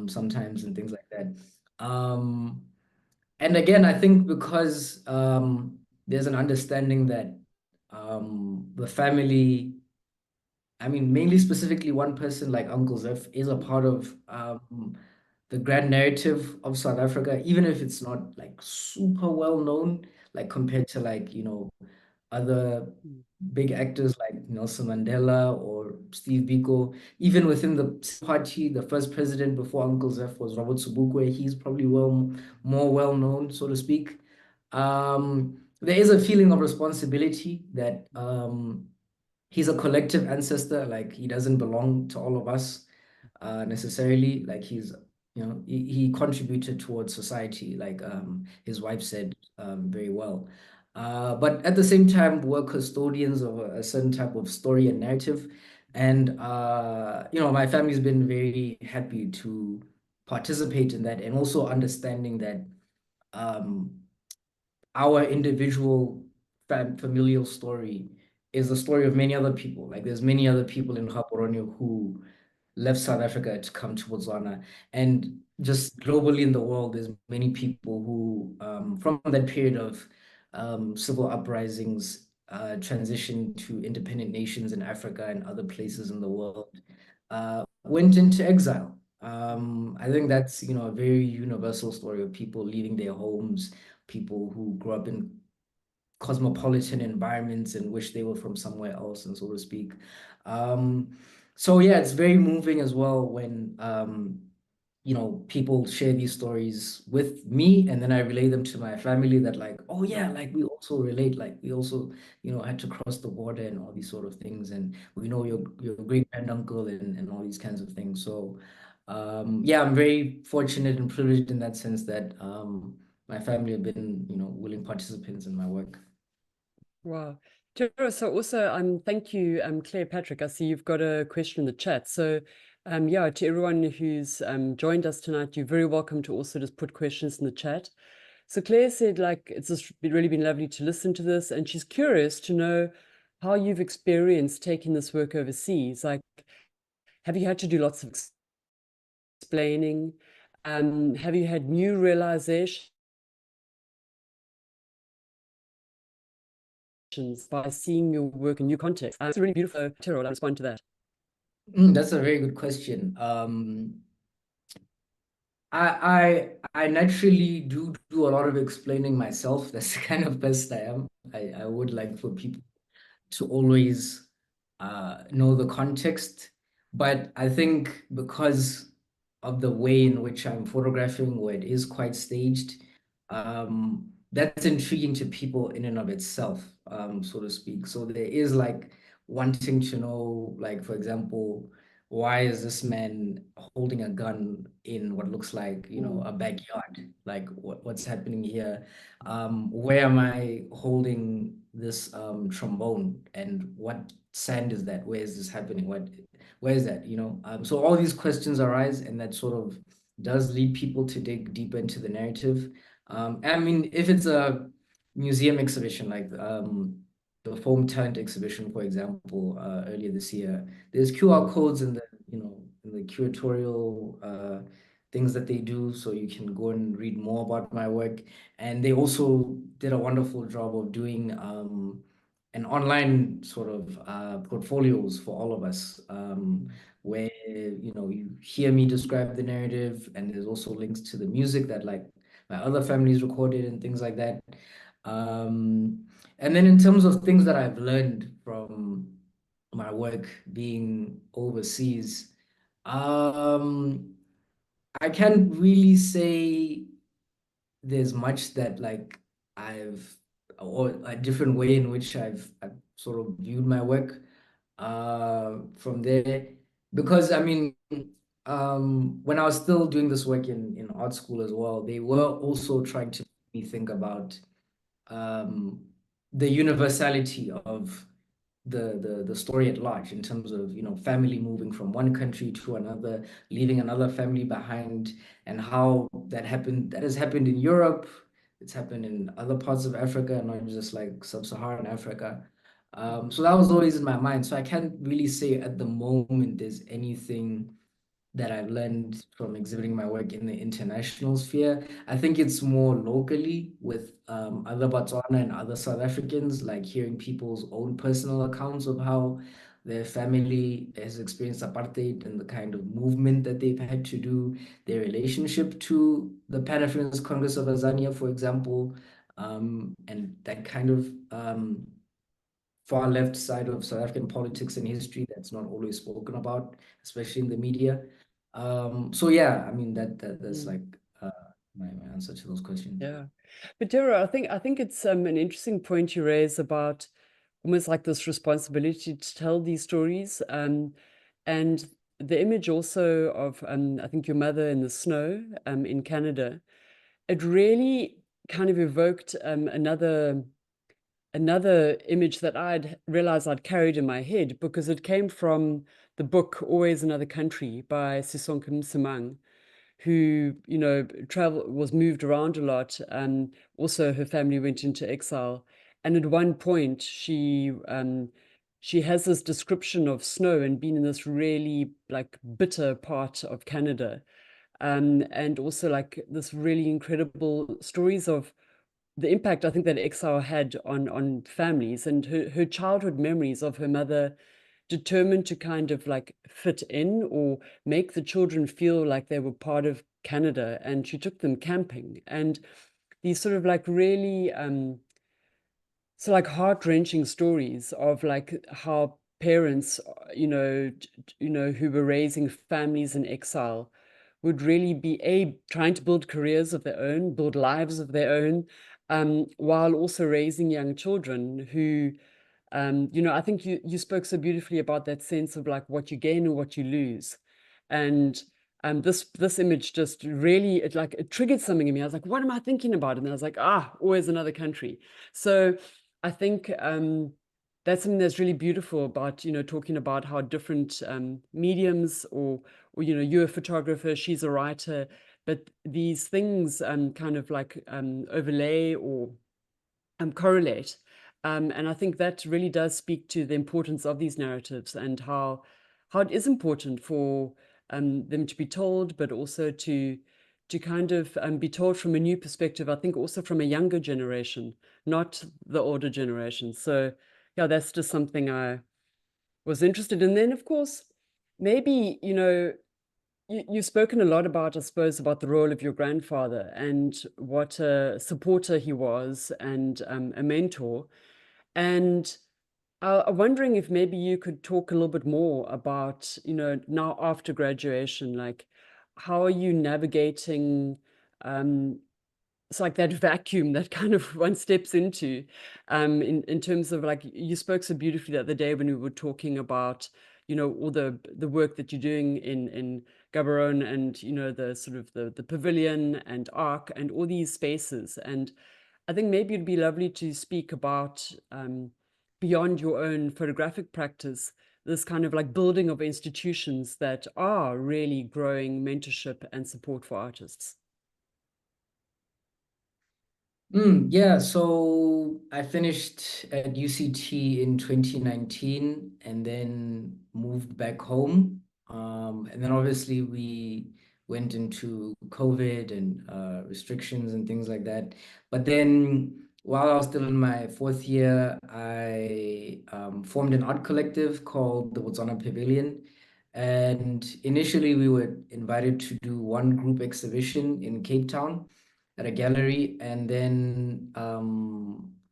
sometimes and things like that. And again, I think because there's an understanding that the family, I mean, mainly specifically one person like Uncle Zeph is a part of the grand narrative of South Africa, even if it's not like super well known, like compared to like, you know, other big actors like Nelson Mandela or Steve Biko. Even within the party, the first president before Uncle Zeph was Robert Sobukwe. He's probably more well known, so to speak. There is a feeling of responsibility that he's a collective ancestor. Like he doesn't belong to all of us necessarily. Like he's, you know, he contributed towards society, like his wife said very well. But at the same time, we're custodians of a certain type of story and narrative. And, you know, my family's been very happy to participate in that and also understanding that our individual familial story is the story of many other people. Like there's many other people in Gaborone who left South Africa to come to Botswana. And just globally in the world, there's many people who, from that period of civil uprisings, transitioned to independent nations in Africa and other places in the world, went into exile. I think that's, you know, a very universal story of people leaving their homes, people who grew up in cosmopolitan environments and wish they were from somewhere else, and so to speak. So yeah, it's very moving as well when you know, people share these stories with me and then I relay them to my family that like, oh yeah, like we also relate, like we also, you know, had to cross the border and all these sort of things, and we know your great granduncle and all these kinds of things. So yeah, I'm very fortunate and privileged in that sense that my family have been, you know, willing participants in my work. Wow. Thero, so also thank you, Claire Patrick. I see you've got a question in the chat. So yeah, to everyone who's joined us tonight, you're very welcome to also just put questions in the chat. So Claire said, like, it's just really been lovely to listen to this, and she's curious to know how you've experienced taking this work overseas. Like, have you had to do lots of explaining? Have you had new realizations by seeing your work in new context? It's really beautiful. Thero, I'll respond to that. That's a very good question. I naturally do a lot of explaining myself. That's the kind of person I am. I would like for people to always know the context. But I think because of the way in which I'm photographing, where it is quite staged, that's intriguing to people in and of itself, so to speak. So there is like wanting to know, like, for example, why is this man holding a gun in what looks like, you know, a backyard? Like, what's happening here? Where am I holding this trombone, and what sand is that? Where is this happening? Where is that? You know, so all these questions arise, and that sort of does lead people to dig deeper into the narrative. I mean, if it's a museum exhibition like the Foam Talent exhibition, for example, earlier this year, there's QR codes in the, you know, in the curatorial things that they do, so you can go and read more about my work. And they also did a wonderful job of doing an online sort of portfolios for all of us, where, you know, you hear me describe the narrative, and there's also links to the music that like my other families recorded and things like that. And then in terms of things that I've learned from my work being overseas, I can't really say there's much that like or a different way in which I've sort of viewed my work from there. Because I mean, when I was still doing this work in art school as well, they were also trying to make me think about the universality of the story at large, in terms of, you know, family moving from one country to another, leaving another family behind, and how that has happened in Europe. It's happened in other parts of Africa, not just like sub-Saharan Africa. So that was always in my mind. So I can't really say at the moment there's anything that I've learned from exhibiting my work in the international sphere. I think it's more locally with other Botswana and other South Africans, like hearing people's own personal accounts of how their family has experienced apartheid and the kind of movement that they've had to do, their relationship to the Pan-Africanist Congress of Azania, for example, and that kind of far left side of South African politics and history that's not always spoken about, especially in the media. So yeah, I mean that's like my answer to those questions. Yeah, but Thero, I think it's an interesting point you raise about almost like this responsibility to tell these stories, and the image also of I think your mother in the snow in Canada. It really kind of evoked another image that I'd realized I'd carried in my head, because it came from the book Always Another Country by Sisonke Msimang, who, you know, was moved around a lot. Also, her family went into exile. And at one point, she has this description of snow and being in this really like bitter part of Canada. And also like this really incredible stories of the impact I think that exile had on families, and her childhood memories of her mother determined to kind of like fit in or make the children feel like they were part of Canada, and she took them camping, and these sort of like really so like heart-wrenching stories of like how parents, who were raising families in exile would really be trying to build careers of their own, build lives of their own, while also raising young children who, I think you spoke so beautifully about that sense of like what you gain and what you lose. And this image just really, it triggered something in me. I was like, what am I thinking about? And I was like, always another country. So I think that's something that's really beautiful about, talking about how different mediums, or you're a photographer, she's a writer, but these things kind of like overlay or correlate. And I think that really does speak to the importance of these narratives, and how it is important for them to be told, but also to to kind of be told from a new perspective, I think also from a younger generation, not the older generation. So yeah, that's just something I was interested in. Then, of course, maybe, you've spoken a lot about, I suppose, about the role of your grandfather and what a supporter he was and a mentor. And I'm wondering if maybe you could talk a little bit more about, now after graduation, like how are you navigating it's like that vacuum that kind of one steps into in terms of, like, you spoke so beautifully the other day when we were talking about, all the work that you're doing in Gaborone and, the sort of the pavilion and ARC and all these spaces. And I think maybe it'd be lovely to speak about, beyond your own photographic practice, this kind of like building of institutions that are really growing mentorship and support for artists. Yeah, so I finished at UCT in 2019 and then moved back home. And then obviously we went into COVID and restrictions and things like that. But then while I was still in my fourth year, I formed an art collective called the Botswana Pavilion. And initially we were invited to do one group exhibition in Cape Town at a gallery, and then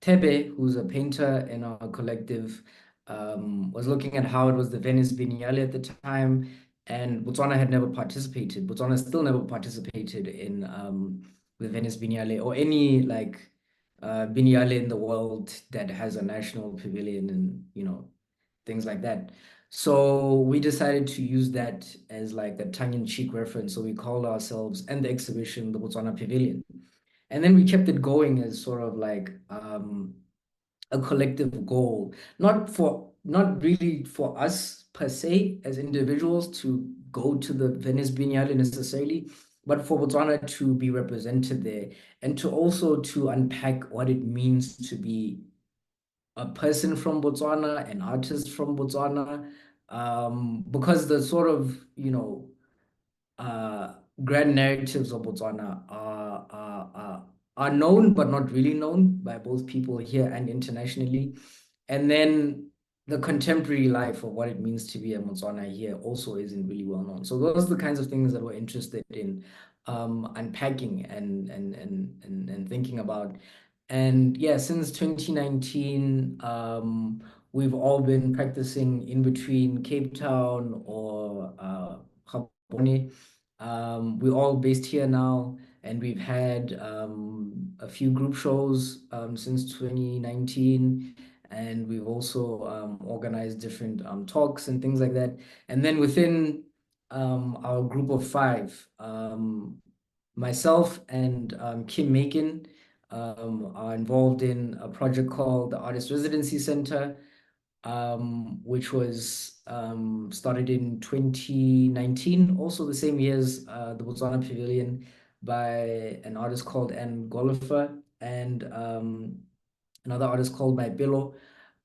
Tebe, who's a painter in our collective, was looking at how it was the Venice Biennale at the time, and Botswana had never participated. Botswana still never participated in the Venice Biennale or any like Biennale in the world that has a national pavilion and things like that. So we decided to use that as like a tongue-in-cheek reference. So we called ourselves and the exhibition the Botswana Pavilion. And then we kept it going as sort of like a collective goal, not really for us per se as individuals to go to the Venice Biennale necessarily, but for Botswana to be represented there and to also to unpack what it means to be a person from Botswana, an artist from Botswana, because the sort of, grand narratives of Botswana are known, but not really known by both people here and internationally. And then the contemporary life of what it means to be a Botswana here also isn't really well known. So those are the kinds of things that we're interested in unpacking and thinking about. And yeah, since 2019, we've all been practicing in between Cape Town or Gaborone. We're all based here now, and we've had a few group shows since 2019, and we've also organized different talks and things like that. And then within our group of five, myself and Kim Macon are involved in a project called the Artist Residency Center, which was started in 2019, also the same year as the Botswana Pavilion, by an artist called Anne Golifer and another artist called Maipelo.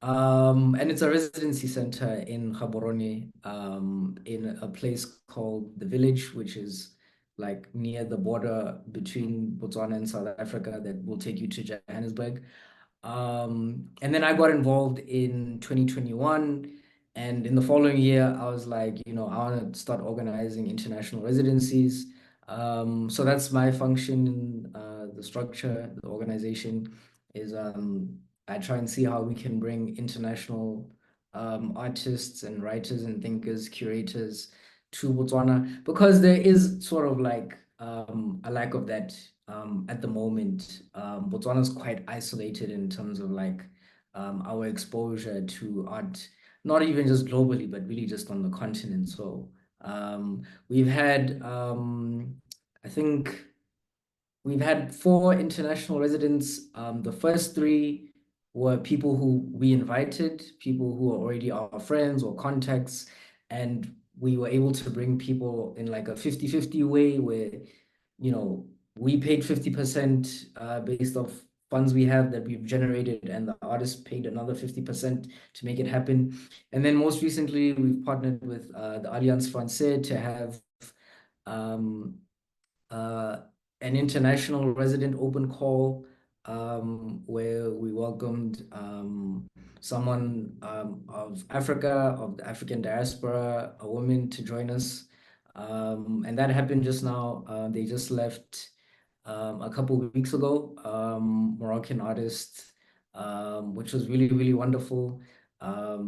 And it's a residency center in Gaborone, in a place called The Village, which is like near the border between Botswana and South Africa that will take you to Johannesburg. And then I got involved in 2021. And in the following year, I was like, I want to start organizing international residencies. So that's my function in the structure, the organization is I try and see how we can bring international artists and writers and thinkers, curators to Botswana, because there is sort of like a lack of that at the moment. Botswana is quite isolated in terms of like our exposure to art, not even just globally, but really just on the continent. So we've had, I think, we've had 4 international residents. The first 3 were people who we invited, people who are already our friends or contacts, and we were able to bring people in like a 50-50 way where, we paid 50% based off funds we have that we've generated, and the artist paid another 50% to make it happen. And then most recently, we've partnered with the Alliance Française to have an international resident open call where we welcomed someone of Africa, of the African diaspora, a woman to join us. And that happened just now. They just left a couple of weeks ago, Moroccan artist, which was really, really wonderful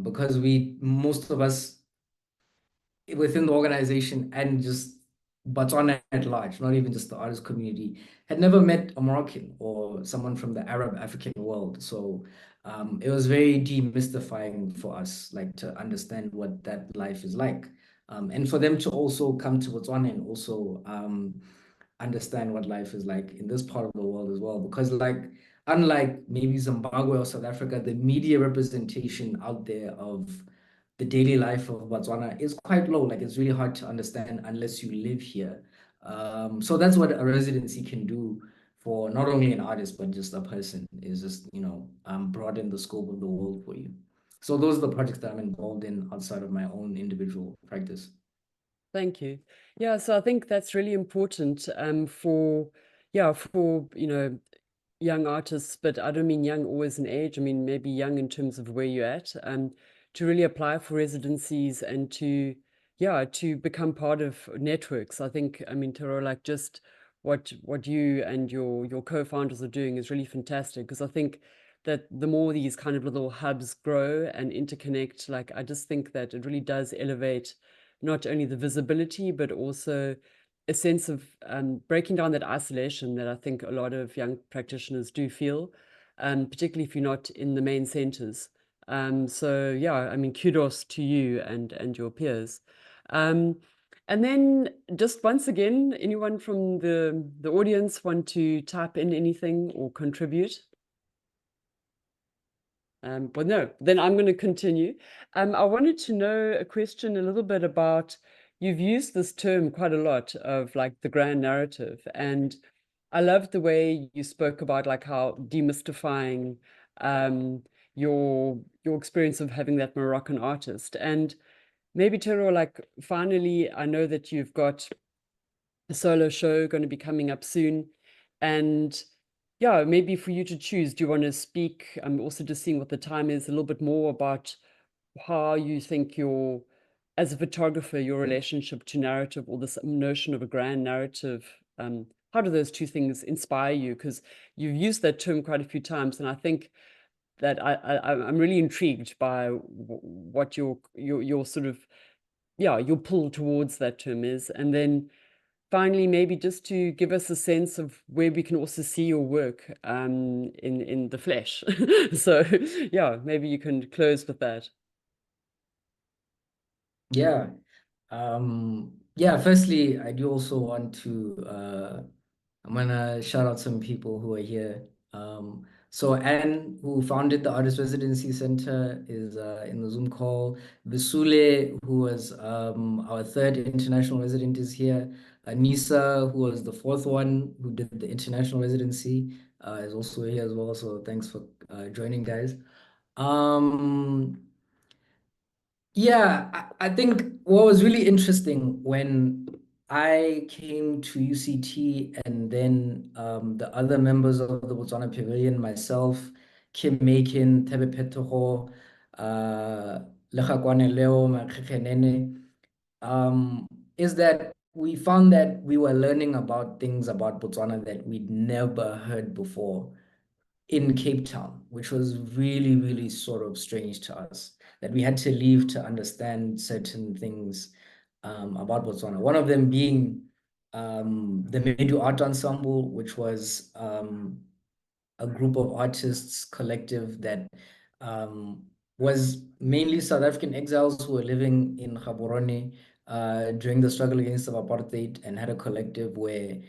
because most of us within the organization and just Botswana at large, not even just the artist community, had never met a Moroccan or someone from the Arab African world. So it was very demystifying for us, like to understand what that life is like. And for them to also come to Botswana and also understand what life is like in this part of the world as well. Because like, unlike maybe Zimbabwe or South Africa, the media representation out there of the daily life of Botswana is quite low. Like it's really hard to understand unless you live here. So that's what a residency can do for not only an artist, but just a person, is just, broaden the scope of the world for you. So those are the projects that I'm involved in outside of my own individual practice. Thank you. Yeah, so I think that's really important for young artists, but I don't mean young always in age. I mean maybe young in terms of where you're at, to really apply for residencies and to become part of networks. I think, I mean, Thero, like just what you and your co-founders are doing is really fantastic, because I think that the more these kind of little hubs grow and interconnect, like I just think that it really does elevate not only the visibility, but also a sense of breaking down that isolation that I think a lot of young practitioners do feel, particularly if you're not in the main centers. So yeah, I mean, kudos to you and your peers. And then just once again, anyone from the audience want to type in anything or contribute? But no, then I'm going to continue. I wanted to know a question a little bit about, you've used this term quite a lot of like the grand narrative, and I loved the way you spoke about like how demystifying your experience of having that Moroccan artist. And maybe Thero, like finally, I know that you've got a solo show going to be coming up soon, and yeah, maybe for you to choose, do you want to speak? I'm also just seeing what the time is, a little bit more about how you think as a photographer, your relationship to narrative, or this notion of a grand narrative, how do those two things inspire you? Because you've used that term quite a few times, and I think that I'm really intrigued by what your sort of, your pull towards that term is. And then finally, maybe just to give us a sense of where we can also see your work in the flesh. So yeah, maybe you can close with that. Yeah. Firstly, I do also want to I'm gonna shout out some people who are here. So Anne, who founded the Artist Residency Center, is in the Zoom call. Visule, who was our third international resident, is here. Anissa, who was the fourth one who did the international residency, is also here as well. So thanks for joining, guys. I think what was really interesting when I came to UCT, and then the other members of the Botswana Pavilion, myself, Kim Makin, Tebe Petogo, Lekgakwane Leo, Makgekgenene, is that we found that we were learning about things about Botswana that we'd never heard before in Cape Town, which was really, really sort of strange to us, that we had to leave to understand certain things about Botswana. One of them being the Medu Art Ensemble, which was a group of artists collective that was mainly South African exiles who were living in Gaborone during the struggle against apartheid, and had a collective where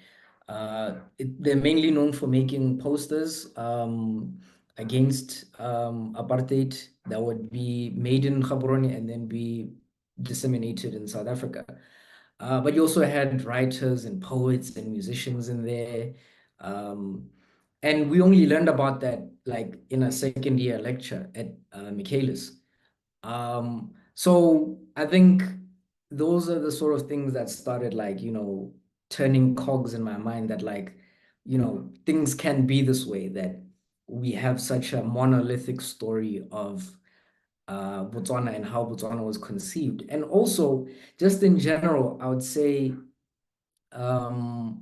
they're mainly known for making posters against apartheid that would be made in Gaborone and then be disseminated in South Africa. But you also had writers and poets and musicians in there. And we only learned about that like in a second year lecture at Michaelis. So I think those are the sort of things that started like, turning cogs in my mind that like, you know, things can be this way, that we have such a monolithic story of Botswana and how Botswana was conceived. And also, just in general, I would say Botswana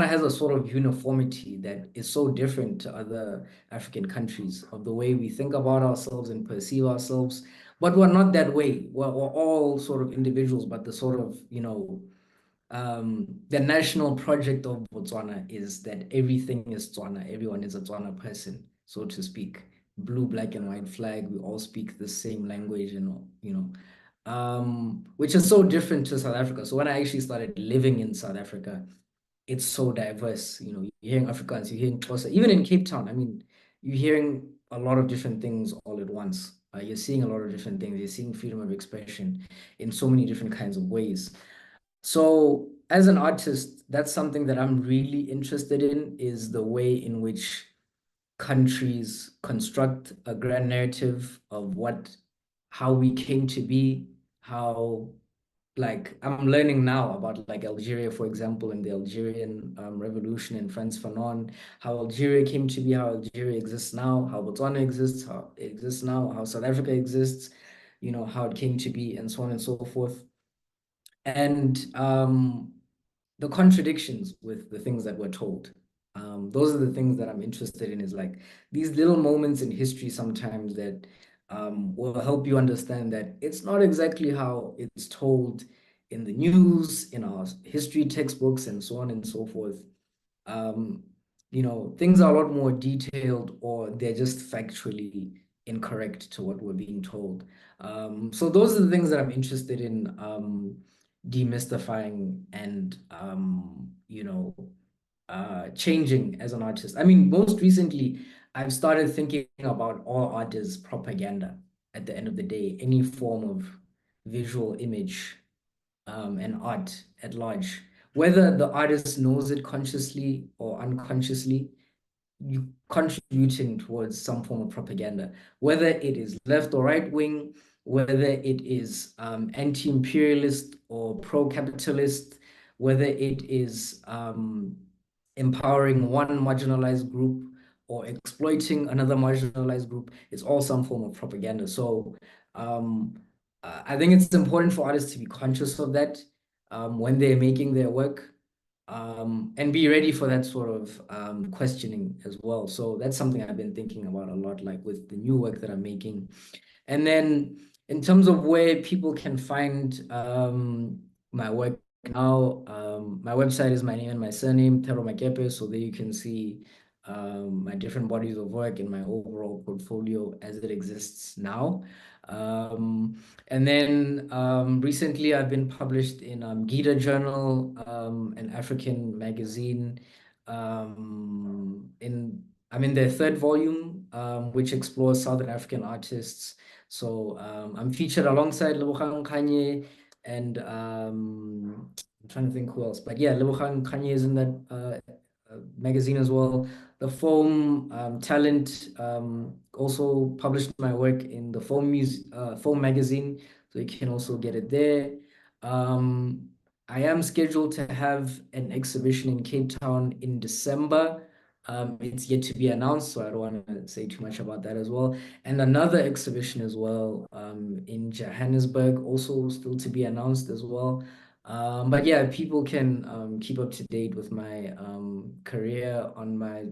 has a sort of uniformity that is so different to other African countries, of the way we think about ourselves and perceive ourselves. But we're not that way. We're all sort of individuals, but the sort of, you know, the national project of Botswana is that everything is Tswana. Everyone is a Tswana person, so to speak. Blue, black, and white flag. We all speak the same language, which is so different to South Africa. So when I actually started living in South Africa, it's so diverse. You know, you're hearing Afrikaans, you're hearing Xhosa, even in Cape Town. I mean, you're hearing a lot of different things all at once. You're seeing a lot of different things. You're seeing freedom of expression in so many different kinds of ways. So as an artist, that's something that I'm really interested in, is the way in which countries construct a grand narrative of how we came to be, how, like, I'm learning now about like Algeria, for example, and the Algerian Revolution and Frantz Fanon, how Algeria came to be, how Algeria exists now, how Botswana exists, how it exists now, how South Africa exists, you know, how it came to be, and so on and so forth. And the contradictions with the things that we're told. Those are the things that I'm interested in, is like these little moments in history sometimes that will help you understand that it's not exactly how it's told in the news, in our history textbooks, and so on and so forth. You know, things are a lot more detailed, or they're just factually incorrect to what we're being told. So those are the things that I'm interested in demystifying and changing as an artist. I mean, most recently, I've started thinking about all art as propaganda at the end of the day, any form of visual image and art at large. Whether the artist knows it consciously or unconsciously, you contributing towards some form of propaganda, whether it is left or right wing, whether it is anti-imperialist or pro-capitalist, whether it is empowering one marginalized group or exploiting another marginalized group. It's all some form of propaganda. So I think it's important for artists to be conscious of that when they're making their work, and be ready for that sort of questioning as well. So that's something I've been thinking about a lot, like with the new work that I'm making. And then in terms of where people can find my work now, my website is my name and my surname, Thero Makepe. So there you can see my different bodies of work and my overall portfolio as it exists now. And then recently I've been published in Gita Journal, an African magazine. I'm in their third volume, which explores Southern African artists. So I'm featured alongside Lebogang Kanye, and I'm trying to think who else. But yeah, Lebogang Kanye is in that magazine as well. The Foam Talent also published my work in the Foam magazine, so you can also get it there. I am scheduled to have an exhibition in Cape Town in December. It's yet to be announced, so I don't want to say too much about that as well. And another exhibition as well in Johannesburg, also still to be announced as well. But yeah, people can keep up to date with my career on my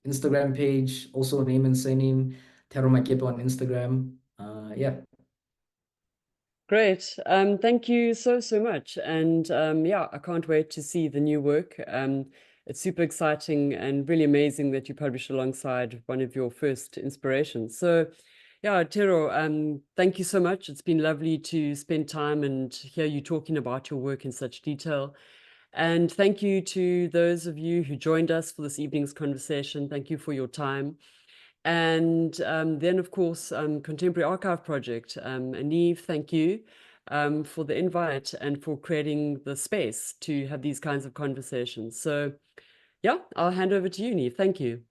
Instagram page, also name and surname, Thero Makepe on Instagram. Yeah. Great. Thank you so much. And yeah, I can't wait to see the new work. It's super exciting and really amazing that you published alongside one of your first inspirations. So yeah, Thero, thank you so much. It's been lovely to spend time and hear you talking about your work in such detail. And thank you to those of you who joined us for this evening's conversation. Thank you for your time. And then, of course, Contemporary Archive Project. Aniv, thank you for the invite and for creating the space to have these kinds of conversations. So, yeah, I'll hand over to you, Aniv. Thank you.